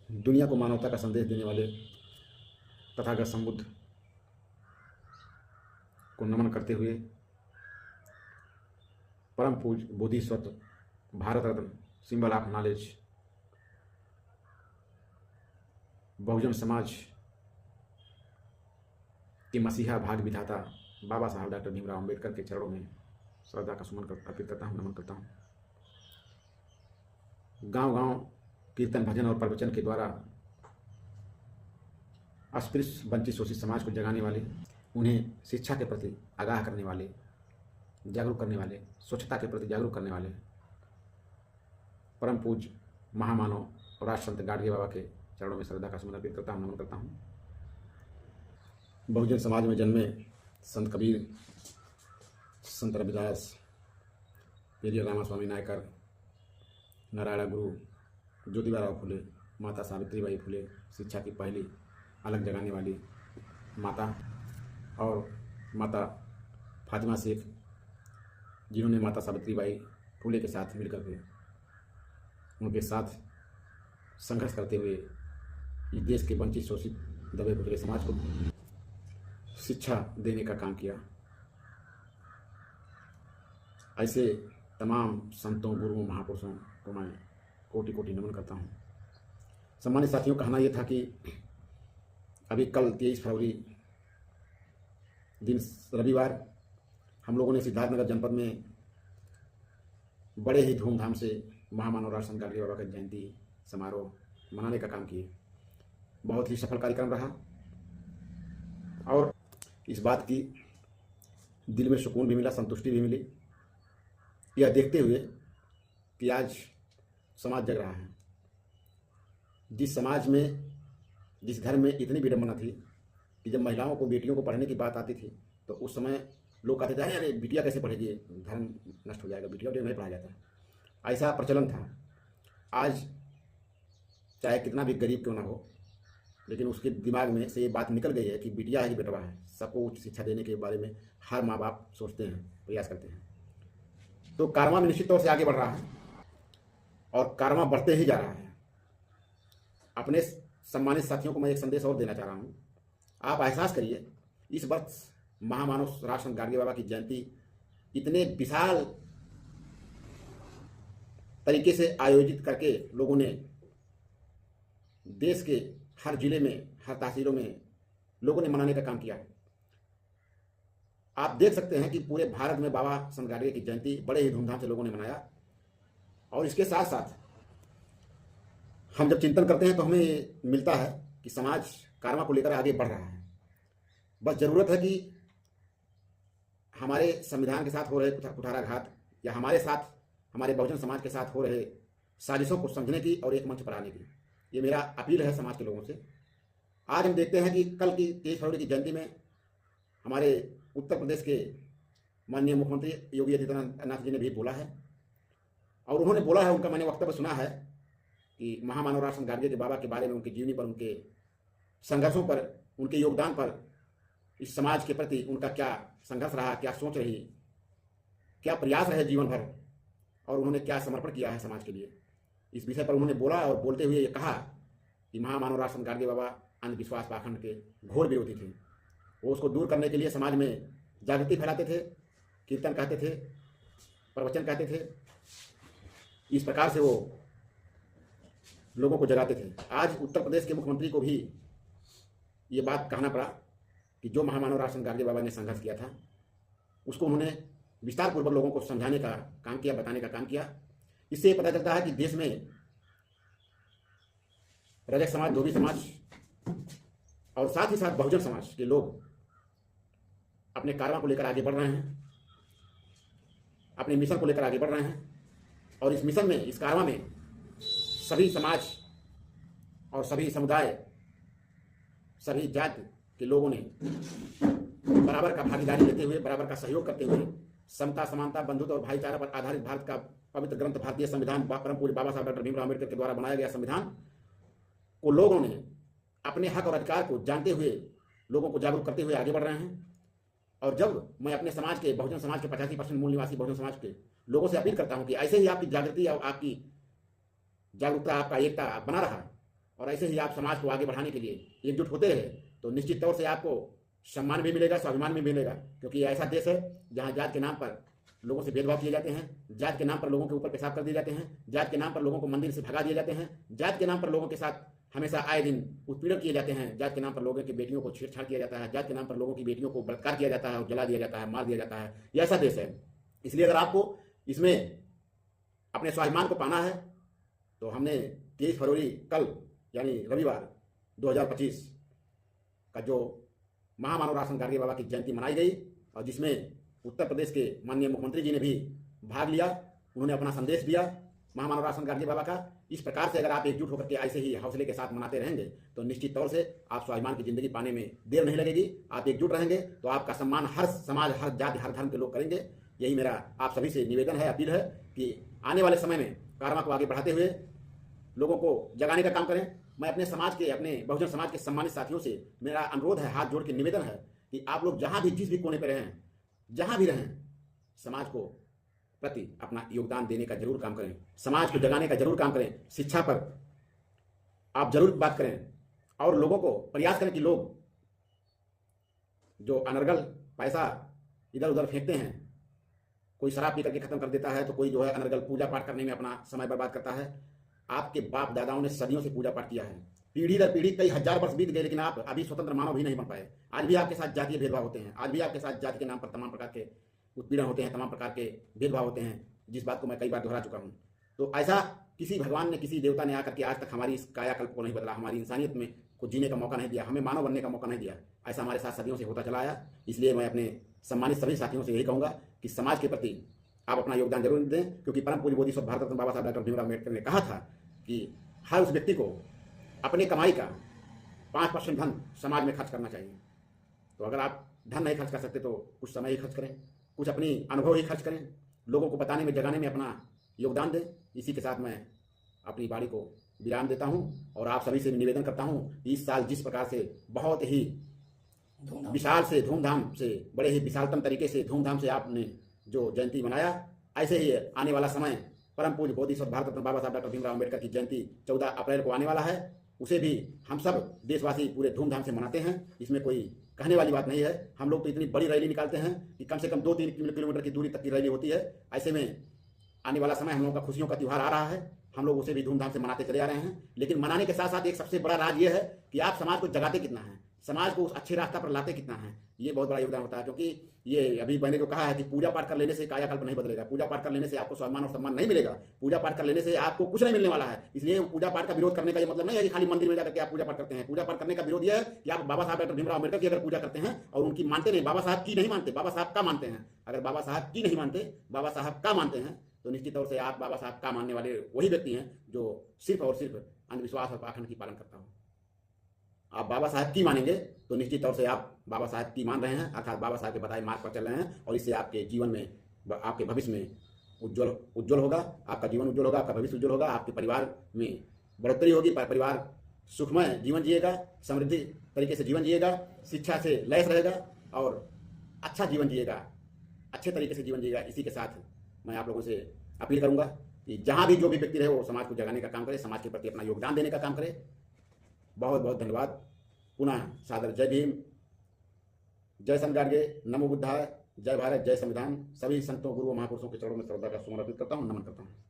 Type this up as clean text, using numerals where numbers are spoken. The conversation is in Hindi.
दुनिया को मानवता का संदेश देने वाले तथागत संबुद्ध को नमन करते हुए परम पूज्य Bodhisattva Bharat Ratna symbol of knowledge Bahujan Samaj के मसीहा भाग विधाता बाबा साहब डॉक्टर भीमराव अम्बेडकर के चरणों में श्रद्धा का सुमन अर्पित करता हूँ, नमन करता हूँ। गांव गांव कीर्तन भजन और प्रवचन के द्वारा अस्पृश्य वंचित शोषित समाज को जगाने वाले, उन्हें शिक्षा के प्रति आगाह करने वाले, जागरूक करने वाले, स्वच्छता के प्रति जागरूक करने वाले परम पूज्य महामानव और राष्ट्रसंत गाडगे बाबा के चरणों में श्रद्धा का सुमन अर्पित करता हूँ, नमन करता हूँ। बहुजन समाज में जन्मे संत कबीर, संत रविदास, पेरियर रामास्वामी नायकर, नारायण गुरु, ज्योतिबा फुले, माता सावित्रीबाई फुले, शिक्षा की पहली अलग जगाने वाली माता, और माता फातिमा शेख, जिन्होंने माता सावित्रीबाई फुले के साथ मिलकर के उनके साथ संघर्ष करते हुए इस देश के वंचित शोषित दबे कुचले समाज को शिक्षा देने का काम किया। ऐसे तमाम संतों, गुरुओं, महापुरुषों को मैं कोटि कोटि नमन करता हूँ। सम्मानित साथियों, कहना यह था कि अभी कल 23 फरवरी दिन रविवार हम लोगों ने सिद्धार्थनगर जनपद में बड़े ही धूमधाम से महामानव राष्ट्रसंत गाडगे बाबा का जयंती समारोह मनाने का काम किए। बहुत ही सफल कार्यक्रम रहा और इस बात की दिल में सुकून भी मिला, संतुष्टि भी मिली, यह देखते हुए कि आज समाज जग रहा है। जिस समाज में, जिस घर में इतनी विडंबना थी कि जब महिलाओं को, बेटियों को पढ़ने की बात आती थी तो उस समय लोग कहते थे अरे बिटिया कैसे पढ़ेगी, धर्म नष्ट हो जाएगा, बिटिया नहीं पढ़ाया जाता, ऐसा प्रचलन था। आज चाहे कितना भी गरीब क्यों ना हो, लेकिन उसके दिमाग में से ये बात निकल गई है कि बिटिया है कि बेटवा है, सबको उच्च शिक्षा देने के बारे में हर माँ बाप सोचते हैं, प्रयास करते हैं। तो कारवां में निश्चित तौर से आगे बढ़ रहा है और कारवां बढ़ते ही जा रहा है। अपने सम्मानित साथियों को मैं एक संदेश और देना चाह रहा हूँ। आप एहसास करिए, इस वर्ष महामानव राष्ट्रसंत गाडगे बाबा की जयंती इतने विशाल तरीके से आयोजित करके लोगों ने देश के हर जिले में, हर तहसीलों में लोगों ने मनाने का काम किया है। आप देख सकते हैं कि पूरे भारत में बाबा संत गाडगे की जयंती बड़े ही धूमधाम से लोगों ने मनाया। और इसके साथ साथ हम जब चिंतन करते हैं तो हमें मिलता है कि समाज कारवां को लेकर आगे बढ़ रहा है। बस जरूरत है कि हमारे संविधान के साथ हो रहे कुठाराघात या हमारे साथ, हमारे बहुजन समाज के साथ हो रहे साजिशों को समझने की और एक मंच पर आने की, ये मेरा अपील है समाज के लोगों से। आज हम देखते हैं कि कल की 23 फरवरी की जयंती में हमारे उत्तर प्रदेश के माननीय मुख्यमंत्री योगी आदित्यनाथ जी ने भी बोला है, और उन्होंने बोला है, उनका मैंने वक्तव्य सुना है कि महामानव राष्ट्रसंत गाडगे के बाबा के बारे में, उनकी जीवनी पर, उनके संघर्षों पर, उनके योगदान पर, इस समाज के प्रति उनका क्या संघर्ष रहा, क्या सोच रही, क्या प्रयास रहे जीवन भर, और उन्होंने क्या समर्पण किया है समाज के लिए, इस विषय पर उन्होंने बोला। और बोलते हुए ये कहा कि महामानव राष्ट्रसंत गाडगे बाबा अंधविश्वास पाखंड के घोर विरोधी थे। वो उसको दूर करने के लिए समाज में जागृति फैलाते थे, कीर्तन कहते थे, प्रवचन कहते थे, इस प्रकार से वो लोगों को जगाते थे। आज उत्तर प्रदेश के मुख्यमंत्री को भी ये बात कहना पड़ा कि जो महामानव राष्ट्रसंत गाडगे बाबा ने संघर्ष किया था उसको उन्होंने विस्तार पूर्वक लोगों को समझाने का काम किया, बताने का काम किया। इससे पता चलता है कि देश में रजक समाज, धोबी समाज और साथ ही साथ बहुजन समाज के लोग अपने कारवां को लेकर आगे बढ़ रहे हैं, अपने मिशन को लेकर आगे बढ़ रहे हैं। और इस मिशन में, इस कारवां में सभी समाज और सभी समुदाय, सभी जाति के लोगों ने बराबर का भागीदारी लेते हुए, बराबर का सहयोग करते हुए, समता, समानता, बंधुत्व और भाईचारा पर आधारित भारत का पवित्र ग्रंथ भारतीय संविधान, परम पूज्य बाबा साहब डॉक्टर भीमराव अम्बेडकर के द्वारा बनाया गया संविधान को लोगों ने अपने हक और अधिकार को जानते हुए लोगों को जागरूक करते हुए आगे बढ़ रहे हैं। और जब मैं अपने समाज के, बहुजन समाज के 85% मूल निवासी बहुजन समाज के लोगों से अपील करता हूं कि ऐसे ही आपकी जागृति और आपकी जागरूकता, आपका एकता बना रहा और ऐसे ही आप समाज को आगे बढ़ाने के लिए एकजुट होते हैं तो निश्चित तौर से आपको सम्मान भी मिलेगा, स्वाभिमान भी मिलेगा। क्योंकि ये ऐसा देश है जहाँ जात के नाम पर लोगों से भेदभाव किए जाते हैं, जात के नाम पर लोगों के ऊपर पेशाब कर दिए जाते हैं, जात के नाम पर लोगों को मंदिर से भगा दिए जाते हैं, जात के नाम पर लोगों के साथ हमेशा आए दिन उत्पीड़न किए जाते हैं, जात के नाम पर लोगों की बेटियों को छेड़छाड़ किया जाता है, जात के नाम पर लोगों की बेटियों को बलात्कार किया जाता है और जला दिया जाता है, मार दिया जाता है। ये ऐसा देश है। इसलिए अगर आपको इसमें अपने स्वाभिमान को पाना है तो हमने 23 फरवरी कल यानी रविवार 2025 का जो महामानव राशन गाडगे बाबा की जयंती मनाई गई और जिसमें उत्तर प्रदेश के माननीय मुख्यमंत्री जी ने भी भाग लिया, उन्होंने अपना संदेश दिया महामानव राशन गाडगे बाबा का। इस प्रकार से अगर आप एकजुट होकर के ऐसे ही हौसले के साथ मनाते रहेंगे तो निश्चित तौर से आप स्वाभिमान की जिंदगी पाने में देर नहीं लगेगी। आप एकजुट रहेंगे तो आपका सम्मान हर समाज, हर जाति, हर धर्म के लोग करेंगे। यही मेरा आप सभी से निवेदन है, अपील है कि आने वाले समय में कारवां को आगे बढ़ाते हुए लोगों को जगाने का काम करें। मैं अपने समाज के, अपने बहुजन समाज के सम्मानित साथियों से मेरा अनुरोध है, हाथ जोड़ के निवेदन है कि आप लोग जहां भी, जिस भी कोने पर रहें, जहां भी रहें, समाज को प्रति अपना योगदान देने का जरूर काम करें, समाज को जगाने का जरूर काम करें। शिक्षा पर आप जरूर बात करें और लोगों को प्रयास करें कि लोग जो अनर्गल पैसा इधर उधर फेंकते हैं, कोई शराब पी करके खत्म कर देता है तो कोई जो है अनर्गल पूजा पाठ करने में अपना समय बर्बाद करता है। आपके बाप दादाओं ने सदियों से पूजा पाठ किया है, पीढ़ी दर पीढ़ी कई हजार वर्ष बीत गए, लेकिन आप अभी स्वतंत्र मानव भी नहीं बन पाए। आज भी आपके साथ जातीय भेदभाव होते हैं, आज भी आपके साथ जाति के नाम पर तमाम प्रकार के उत्पीड़न होते हैं, तमाम प्रकार के भेदभाव होते हैं, जिस बात को मैं कई बार दोहरा चुका हूँ। तो ऐसा किसी भगवान ने, किसी देवता ने आकर के आज तक हमारी इस कायाकल्प को नहीं बदला, हमारी इंसानियत में को जीने का मौका नहीं दिया, हमें मानव बनने का मौका नहीं दिया। ऐसा हमारे साथ सदियों से होता चला आया। इसलिए मैं अपने सम्मानित सभी साथियों से यही कहूँगा कि समाज के प्रति आप अपना योगदान जरूर दें। क्योंकि परम पूज्य बोधिसत्व भारत रत्न बाबा साहब डॉक्टर भीमराव अम्बेडकर ने कहा था कि हर उस व्यक्ति को अपने कमाई का 5% धन समाज में खर्च करना चाहिए। तो अगर आप धन नहीं खर्च कर सकते तो कुछ समय ही खर्च करें, कुछ अपनी अनुभव ही खर्च करें, लोगों को बताने में, जगाने में अपना योगदान दें। इसी के साथ मैं अपनी बाणी को विराम देता हूं और आप सभी से निवेदन करता हूं कि इस साल जिस प्रकार से बहुत ही विशाल से, धूमधाम से, बड़े ही विशालतम तरीके से, धूमधाम से आपने जो जयंती मनाया, ऐसे ही आने वाला समय परम पूज्य बोधिसत्व भारत रत्न बाबा साहब डॉक्टर भीमराव अम्बेडकर की जयंती 14 अप्रैल को आने वाला है, उसे भी हम सब देशवासी पूरे धूमधाम से मनाते हैं। इसमें कोई कहने वाली बात नहीं है। हम लोग तो इतनी बड़ी रैली निकालते हैं कि कम से कम 2-3 किलोमीटर की दूरी तक की रैली होती है। ऐसे में आने वाला समय हम लोगों का खुशियों का त्यौहार आ रहा है, हम लोग उसे भी धूमधाम से मनाते चले आ रहे हैं। लेकिन मनाने के साथ साथ एक सबसे बड़ा राज ये है कि आप समाज को जगाते कितना है, समाज को उस अच्छे रास्ता पर लाते कितना है, ये बहुत बड़ा योगदान होता है। क्योंकि ये अभी मैंने जो कहा है कि पूजा पाठ कर लेने से कायाकल्प नहीं बदलेगा, पूजा पाठ कर लेने से आपको सम्मान और सम्मान नहीं मिलेगा, पूजा पाठ कर लेने से आपको कुछ नहीं मिलने वाला है। इसलिए पूजा पाठ का विरोध करने का ये मतलब नहीं है कि खाली मंदिर में जाकर के आप पूजा पाठ करते हैं। पूजा पाठ करने का विरोध यह है कि आप बाबा साहब डॉक्टर भीमराव अम्बेडकर की अगर पूजा करते हैं और उनकी मानते नहीं, बाबा साहब की नहीं मानते, बाबा साहब का मानते हैं। अगर बाबा साहब की नहीं मानते, बाबा साहब का मानते हैं तो निश्चित तौर से आप बाबा साहब का मानने वाले वही व्यक्ति हैं जो सिर्फ और सिर्फ अंधविश्वास और पाखंड की पालन करता हो। आप बाबा साहब की मानेंगे तो निश्चित तौर से आप बाबा साहब की मान रहे हैं, अर्थात बाबा साहब के बताए मार्ग पर चल रहे हैं। और इससे आपके जीवन में, आपके भविष्य में उज्जवल होगा, आपका जीवन उज्जवल होगा, आपका भविष्य उज्जवल होगा, आपके परिवार में बढ़ोतरी होगी, परिवार सुखमय जीवन जिएगा, समृद्धि तरीके से जीवन जिएगा, शिक्षा से लैस रहेगा और अच्छा जीवन जिएगा, अच्छे तरीके से जीवन जिएगा। इसी के साथ मैं आप लोगों से अपील करूंगा कि जहां भी जो भी व्यक्ति रहे वो समाज को जगाने का काम करे, समाज के प्रति अपना योगदान देने का काम करे। बहुत बहुत धन्यवाद। पुनः सादर जय भीम, जय संत गाडगे, नमो बुद्धाय, जय भारत, जय संविधान। सभी संतों, गुरुओं, महापुरुषों के चरणों में श्रद्धा का सुमन अर्पित करता हूँ, नमन करता हूँ।